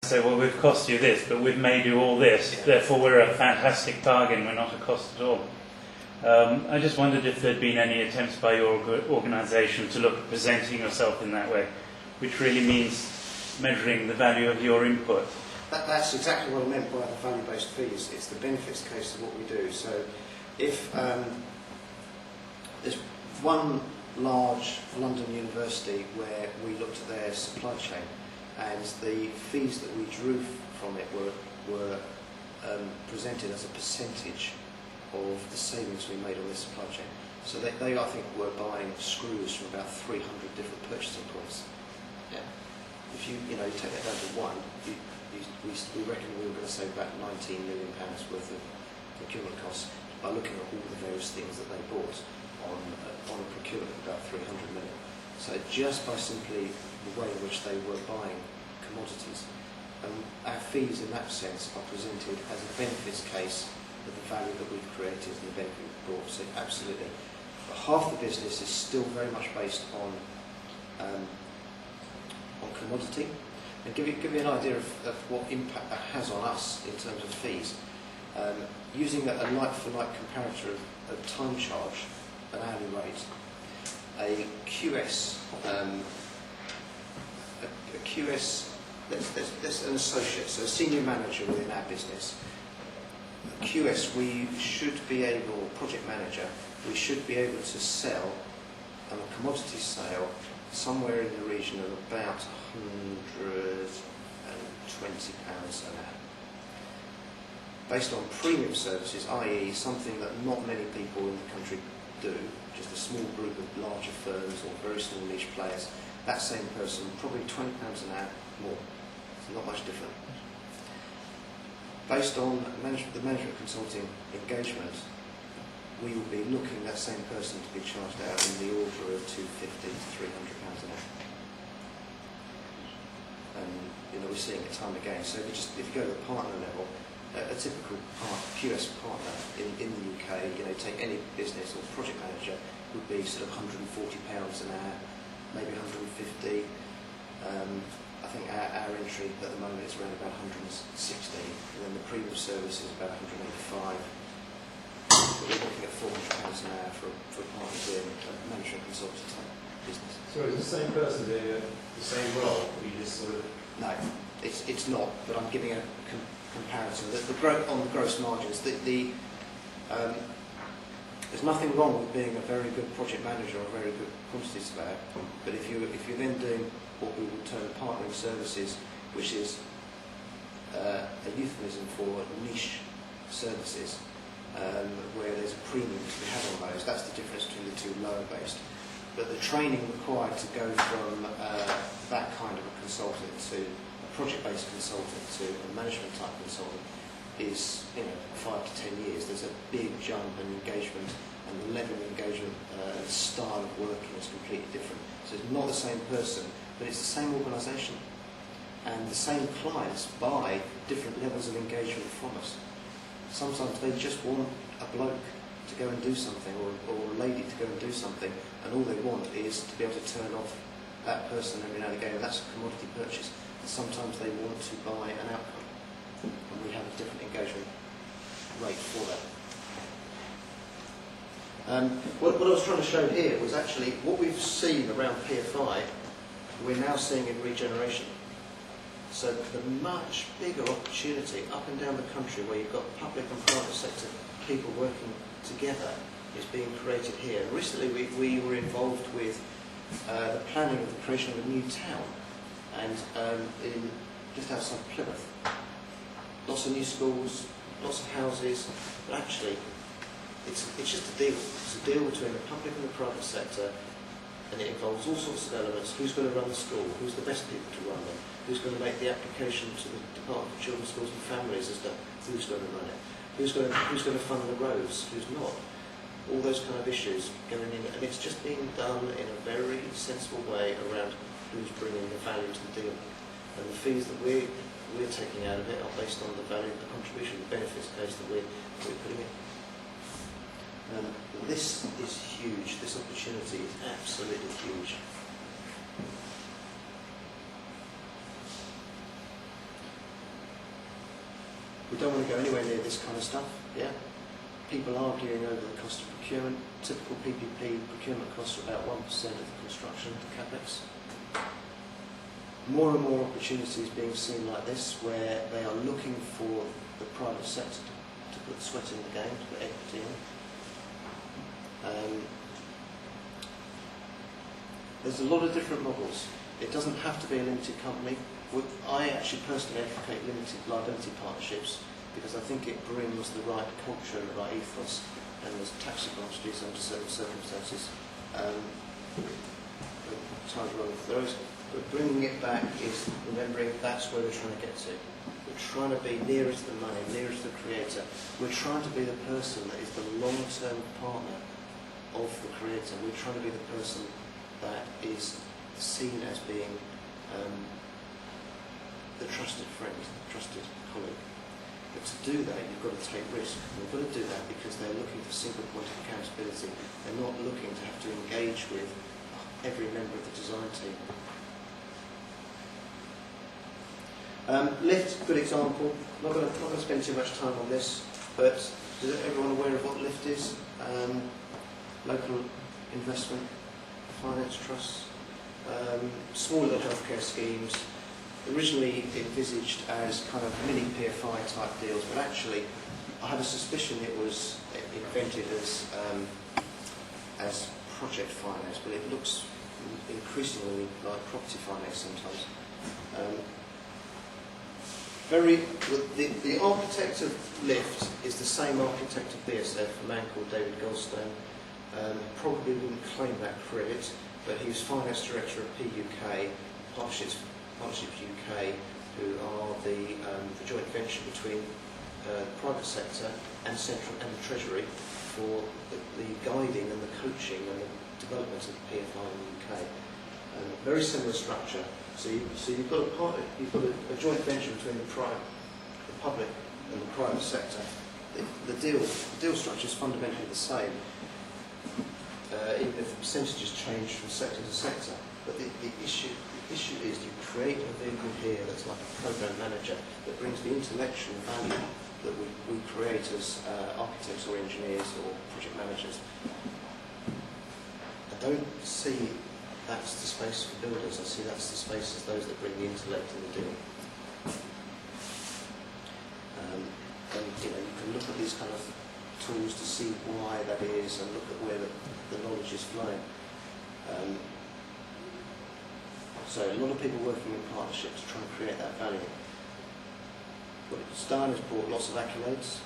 say, well, we've cost you this, but we've made you all this, therefore we're a fantastic bargain, we're not a cost at all. I just wondered if there'd been any attempts by your organisation to look at presenting yourself in that way, which really means measuring the value of your input. That's exactly what I meant by the value-based fees. It's the benefits case of what we do. So if there's one large London university where we looked at their supply chain, and the fees that we drew from it were presented as a percentage of the savings we made on this supply chain. So they I think, were buying screws from about 300 different purchasing points. Yeah. If you take that down to one, we reckon we were going to save about £19 million worth of procurement costs by looking at all the various things that they bought on a procurement of about 300 million. So just by simply the way in which they were buying commodities, our fees in that sense are presented as a benefits case of the value that we've created and the benefit we've brought. So absolutely. But half the business is still very much based on commodity. And give you an idea of what impact that has on us in terms of fees. Using a like-for-like comparator of time charge, an hourly rate, a QS, that's an associate, so a senior manager within our business. A QS, we should be able, project manager, we should be able to sell on a commodity sale somewhere in the region of about £120 an hour. Based on premium services, i.e. something that not many people in the country do, just a small group of larger firms or very small niche players, that same person probably £20 an hour more. It's not much different. Based on the management consulting engagement, we will be looking at that same person to be charged out in the order of £250 to £300 an hour. And we're seeing it time again. So if you go to the partner level, a typical QS partner in the UK, take any business or project manager, would be sort of £140 an hour, maybe 150. I think our entry at the moment is around about 160, and then the premium service is about 185. But we're looking at £400 an hour for a partner doing a management consulting type business. So is the same person doing the same role, or you just sort of... No, it's not, but I'm giving a comparison. On the gross margins, there's nothing wrong with being a very good project manager or a very good quantity surveyor, but if you're then doing what we would term partnering services, which is a euphemism for niche services, where there's a premium to be had on those, that's the difference between the two lower based. But the training required to go from that kind of a consultant to a project-based consultant to a management type consultant is 5 to 10 years. There's a big jump in engagement, and the level of engagement and style of working is completely different. So it's not the same person, but it's the same organisation, and the same clients buy different levels of engagement from us. Sometimes they just want a bloke to go and do something, or a lady to go and do something, and all they want is to be able to turn off that person every now and again, and that's a commodity purchase. And sometimes they want to buy an outcome, and we have a different engagement rate for that. What I was trying to show here was actually what we've seen around PFI, we're now seeing in regeneration. So the much bigger opportunity up and down the country, where you've got public and private sector people working together, is being created here. Recently we were involved with the planning of the creation of a new town, and just outside Plymouth. Lots of new schools, lots of houses, but actually it's just a deal. It's a deal between the public and the private sector, and it involves all sorts of elements. Who's going to run the school? Who's the best people to run them? Who's going to make the application to the Department for Children, Schools and Families as to who's going to run it? Who's going to fund the roads? Who's not? All those kind of issues going in, and it's just being done in a very sensible way around who's bringing the value to the deal. And the fees that we're taking out of it are based on the value, the contribution, the benefits case that we're putting in. This is huge. This opportunity is absolutely huge. We don't want to go anywhere near this kind of stuff. Yeah, people arguing over the cost of procurement. Typical PPP procurement costs are about 1% of the construction capex. More and more opportunities being seen like this, where they are looking for the private sector to put sweat in the game, to put equity in. There's a lot of different models. It doesn't have to be a limited company. I actually personally advocate limited liability partnerships because I think it brings the right culture and the right ethos, and there's tax advantages under certain circumstances. Times running for those. But bringing it back is remembering that's where we're trying to get to. We're trying to be nearer to the money, nearer to the creator. We're trying to be the person that is the long-term partner of the creator. We're trying to be the person that is seen as being the trusted friend, the trusted colleague. But to do that, you've got to take risk. You've got to do that because they're looking for single point of accountability. They're not looking to have to engage with every member of the design team. Lift, good example. Not going to spend too much time on this, but is everyone aware of what Lift is? Local investment finance trusts, small little healthcare schemes, originally envisaged as kind of mini PFI type deals, but actually I have a suspicion it was invented as project finance, but it looks increasingly like property finance sometimes. The architect of Lift is the same architect of BSF, a man called David Goldstone. Probably wouldn't claim that credit, but he was finance director of PUK, Partnerships UK, who are the joint venture between the private sector and central and the Treasury for the guiding and the coaching and the development of PFI in the UK. Very similar structure. So you've got a joint venture between the public and the private sector. The deal structure is fundamentally the same, even if the percentages change from sector to sector. But the issue is you create a vehicle here that's like a program manager that brings the intellectual value that we create as architects or engineers or project managers. I don't see that's the space for builders. I see that's the space as those that bring the intellect in the deal. And you can look at these kind of tools to see why that is, and look at where the knowledge is flowing. So a lot of people working in partnerships trying to create that value. What it's done is brought lots of accolades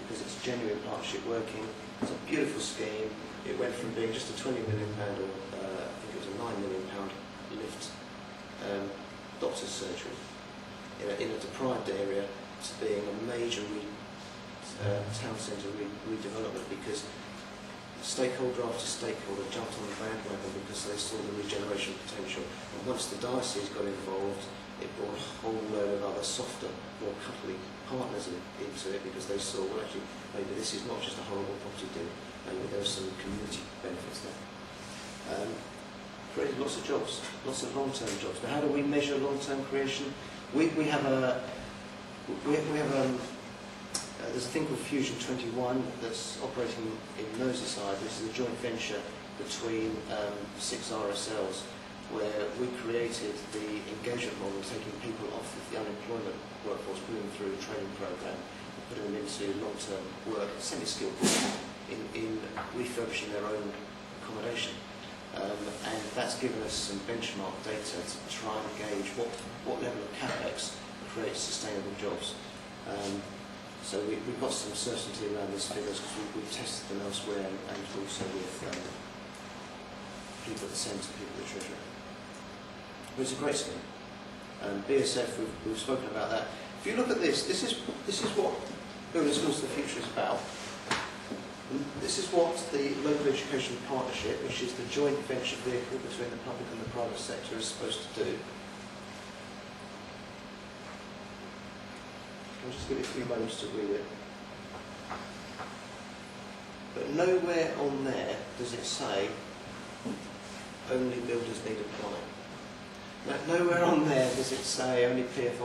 because it's genuine partnership working. It's a beautiful scheme. It went from being just a £20 million, or I think it was a £9 million lift doctor's surgery in a deprived area to being a major town centre redevelopment because stakeholder after stakeholder jumped on the bandwagon because they saw the regeneration potential. And once the diocese got involved, it brought a whole load of other softer, more cuddly partners into it because they saw, well, actually, maybe this is not just a horrible property deal, maybe there's some community benefits there. Created lots of jobs, lots of long-term jobs. Now, how do we measure long-term creation? We have there's a thing called Fusion 21 that's operating in Merseyside. This is a joint venture between 6 RSLs where we created the engagement model, taking people off of the unemployment workforce, putting them through a training program, and putting them into long-term work, semi-skilled work, in refurbishing their own accommodation. And that's given us some benchmark data to try and gauge what level of capex creates sustainable jobs. So we've got some certainty around these figures because we've tested them elsewhere and also with people at the centre, people at the Treasury. But it's a great scheme. BSF, we've spoken about that. If you look at this is what Building Schools of the Future is about. This is what the Local Education Partnership, which is the joint venture vehicle between the public and the private sector, is supposed to do. I'll just give it a few moments to read it. But nowhere on there does it say only builders need apply. Nowhere on there does it say only PFI